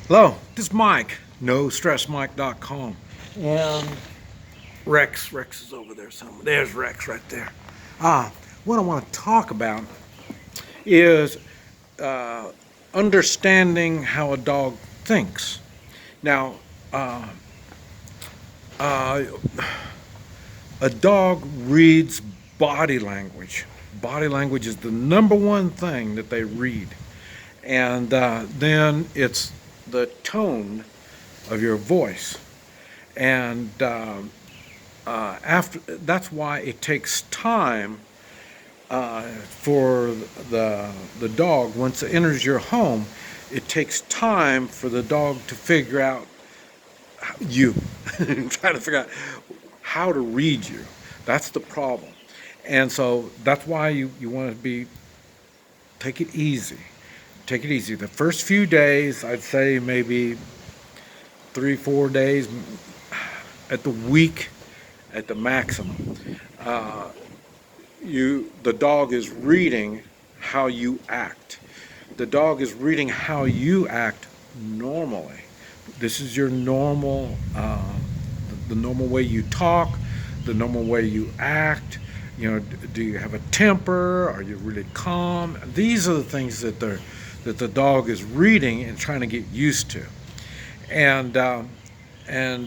Hello, this is Mike, NoStressMike.com. And Rex is over there somewhere. There's Rex right there. Ah, what I want to talk about is uh, understanding how a dog thinks. Now, uh, uh, a dog reads body language. Body language is the number one thing that they read. And then it's the tone of your voice. And after that's why it takes time for the dog once it enters your home. It takes time for the dog to figure out you, trying to figure out how to read you. That's the problem, and so that's why you want to be take it easy. Take it easy. The first few days, I'd say maybe 3, 4 days at the week at the maximum. Uh, the dog is reading how you act. The dog is reading how you act normally. This is your normal, the normal way you talk, the normal way you act. You know, do you have a temper? Are you really calm? These are the things that the dog is reading and trying to get used to. And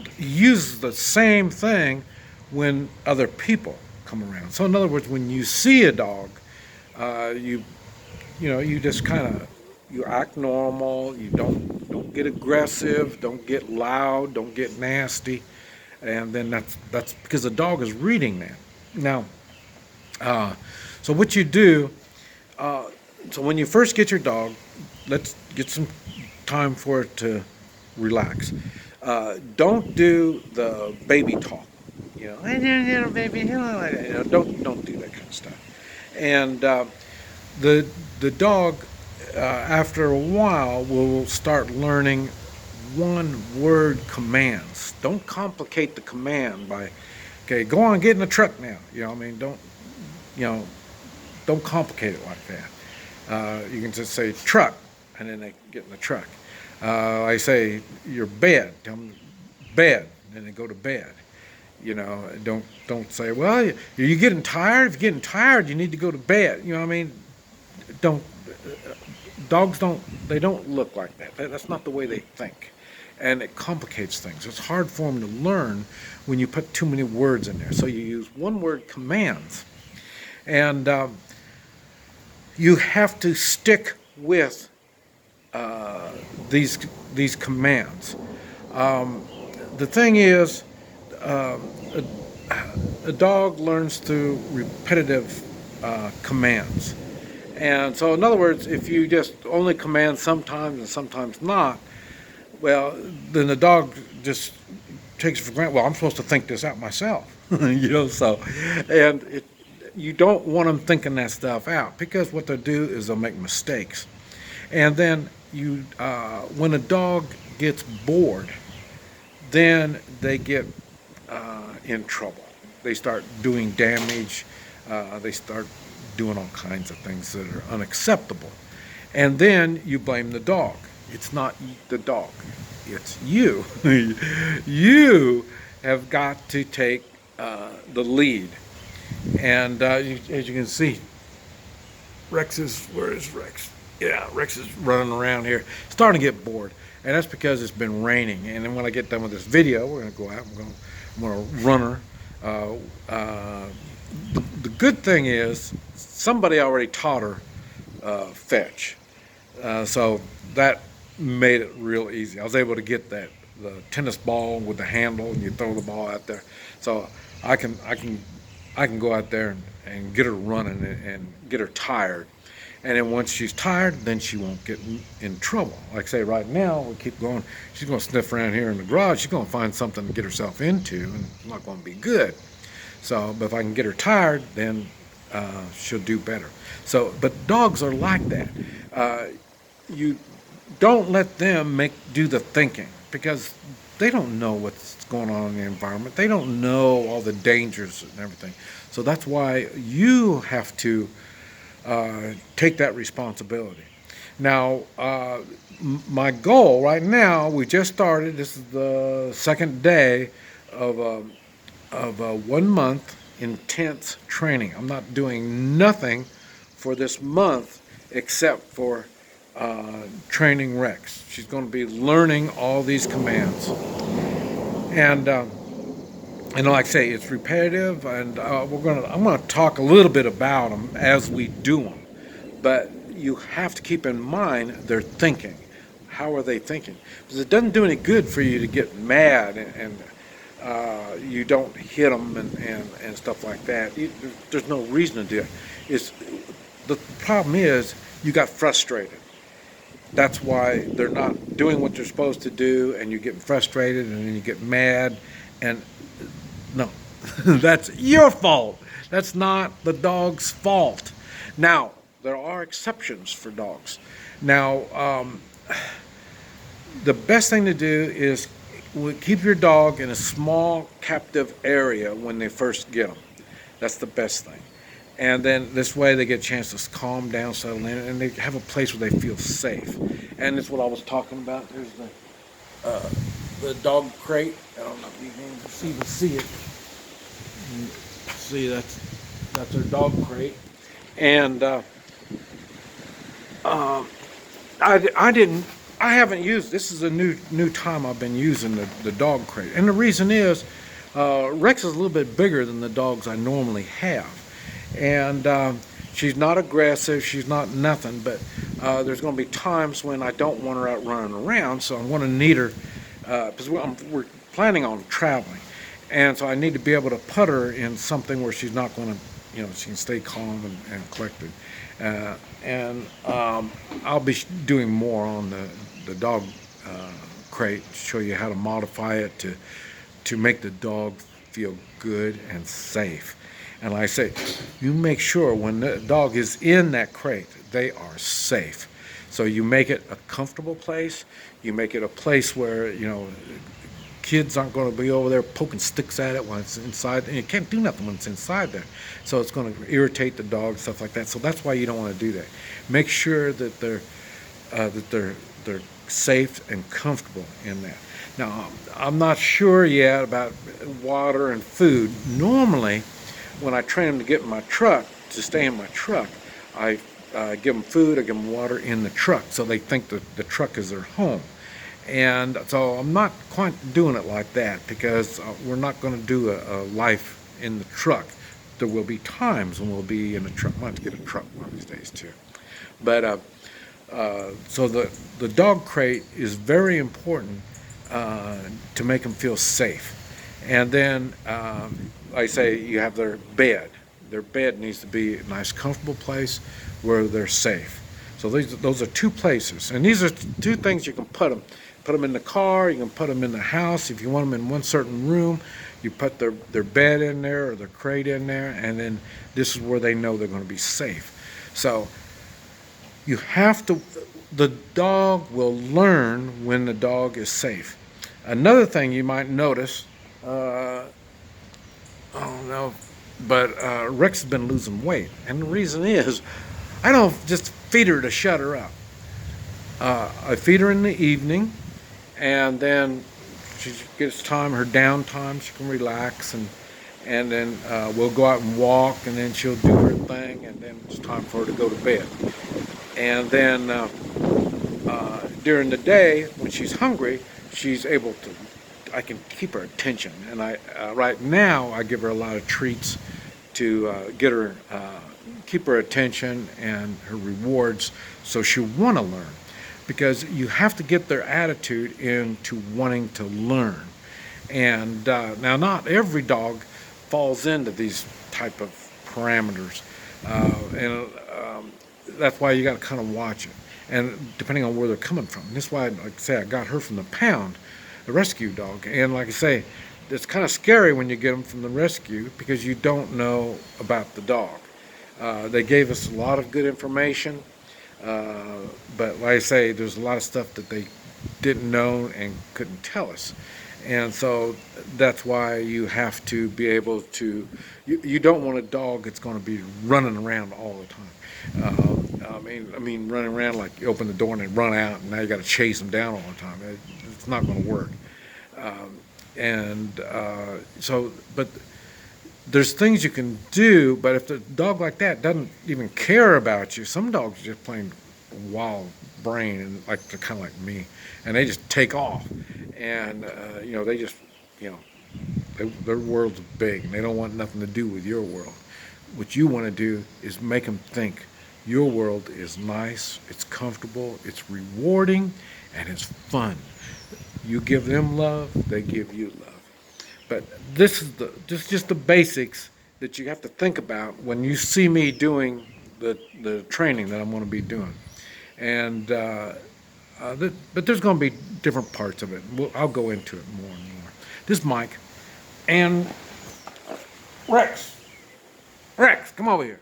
he uses the same thing when other people come around. So in other words, when you see a dog, you you just kind of you act normal. You don't get aggressive, don't get loud, don't get nasty, and then that's because the dog is reading that. Now, uh, so what you do, uh, so when you first get your dog, let's get some time for it to relax. Don't do the baby talk. Little baby, don't do that kind of stuff. And the the dog, after a while, will start learning one word commands. Don't complicate the command by, okay, go on, get in the truck now. You know, don't complicate it like that. You can just say truck, and then they get in the truck. I say your bed, tell them bed, and then they go to bed. Don't say, well, are you getting tired? If you're getting tired, you need to go to bed. Don't dogs don't look like that. That's not the way they think, and it complicates things. It's hard for them to learn when you put too many words in there. So you use one word commands, and you have to stick with uh, these these commands. Um, the thing is, uh, a, a dog learns through repetitive commands. And so, in other words, if you just only command sometimes and sometimes not, well, then the dog just takes it for granted. Well, I'm supposed to think this out myself, So, and you don't want them thinking that stuff out because what they'll do is they'll make mistakes. And then when a dog gets bored, then they get in trouble. They start doing damage. They start doing all kinds of things that are unacceptable. And then you blame the dog. It's not the dog, it's you. You have got to take the lead. And as you can see, where is Rex? Yeah, Rex is running around here, starting to get bored. And that's because it's been raining. And then when I get done with this video, we're going to go out. I'm going to run her. The good thing is somebody already taught her fetch, so that made it real easy. I was able to get the tennis ball with the handle, and you throw the ball out there. So I can go out there and get her running and get her tired. And then once she's tired, then she won't get in trouble. Like I say, right now, we keep going. She's going to sniff around here in the garage. She's going to find something to get herself into, and it's not going to be good. So, but if I can get her tired, then she'll do better. So, but dogs are like that. You don't let them do the thinking because they don't know what's going on in the environment. They don't know all the dangers and everything. So that's why you have to take that responsibility. Now, my goal right now, we just started. This is the second day of a 1 month intense training. I'm not doing nothing for this month except for training Rex. She's going to be learning all these commands, and like I say, it's repetitive, and I'm gonna talk a little bit about them as we do them. But you have to keep in mind their thinking. How are they thinking? Because it doesn't do any good for you to get mad and you don't hit them and stuff like that. There's no reason to do it. The problem is you got frustrated. That's why they're not doing what they're supposed to do, and you're getting frustrated, and then you get mad, and no, that's your fault. That's not the dog's fault. Now, there are exceptions for dogs. Now, the best thing to do is keep your dog in a small captive area when they first get them. That's the best thing. And then this way they get a chance to calm down, settle in, and they have a place where they feel safe. And that's what I was talking about. There's the dog crate. I don't know if you can even see it. See, that's their dog crate. And I haven't used, this is a new time I've been using the dog crate. And the reason is, Rex is a little bit bigger than the dogs I normally have. And she's not aggressive, she's not nothing, but there's going to be times when I don't want her out running around, so I'm going to need her, because we're planning on traveling. And so I need to be able to put her in something where she's not going to, she can stay calm and collected. And I'll be doing more on the dog crate to show you how to modify it to make the dog feel good and safe. And like I say, you make sure when the dog is in that crate, they are safe. So you make it a comfortable place. You make it a place where, kids aren't going to be over there poking sticks at it when it's inside. And you can't do nothing when it's inside there. So it's going to irritate the dog, stuff like that. So that's why you don't want to do that. Make sure that they're safe and comfortable in that. Now, I'm not sure yet about water and food. Normally, when I train them to get in my truck, to stay in my truck, I give them food, I give them water in the truck, so they think that the truck is their home. And so I'm not quite doing it like that, because we're not going to do a life in the truck. There will be times when we'll be in a truck. I might have to get a truck one of these days too. But so the dog crate is very important to make them feel safe. And then, like I say, you have their bed. Their bed needs to be a nice, comfortable place where they're safe. So those are two places. And these are two things you can put them. Put them in the car, you can put them in the house. If you want them in one certain room, you put their bed in there or their crate in there, and then this is where they know they're going to be safe. So you have to, the dog will learn when the dog is safe. Another thing you might notice, I don't know, but Rex has been losing weight. And the reason is, I don't just feed her to shut her up. I feed her in the evening, and then she gets time, her downtime, she can relax, and then we'll go out and walk, and then she'll do her thing, and then it's time for her to go to bed. And then during the day, when she's hungry, she's able to, I can keep her attention. And right now, I give her a lot of treats to get her, keep her attention and her rewards, so she'll want to learn. Because you have to get their attitude into wanting to learn. And now, not every dog falls into these type of parameters, and that's why you got to kind of watch it, and depending on where they're coming from. And that's why, like I say, I got her from the pound, the rescue dog, and like I say, it's kind of scary when you get them from the rescue because you don't know about the dog. They gave us a lot of good information. But like I say, there's a lot of stuff that they didn't know and couldn't tell us. And so that's why you have to be able to, you don't want a dog that's going to be running around all the time. I mean, running around like you open the door and they run out, and now you got to chase them down all the time. It's not going to work. But there's things you can do. But if the dog like that doesn't even care about you, some dogs are just plain wild brain, and like they're kind of like me, and they just take off, and they just, you know, their world's big, and they don't want nothing to do with your world. What you want to do is make them think your world is nice, it's comfortable, it's rewarding, and it's fun. You give them love, they give you love. But this is just the basics that you have to think about when you see me doing the training that I'm going to be doing. And but there's going to be different parts of it. I'll go into it more and more. This is Mike and Rex. Rex, come over here.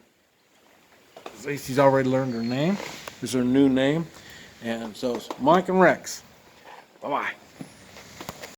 Stacy's already learned her name. This is her new name. And so it's Mike and Rex. Bye-bye.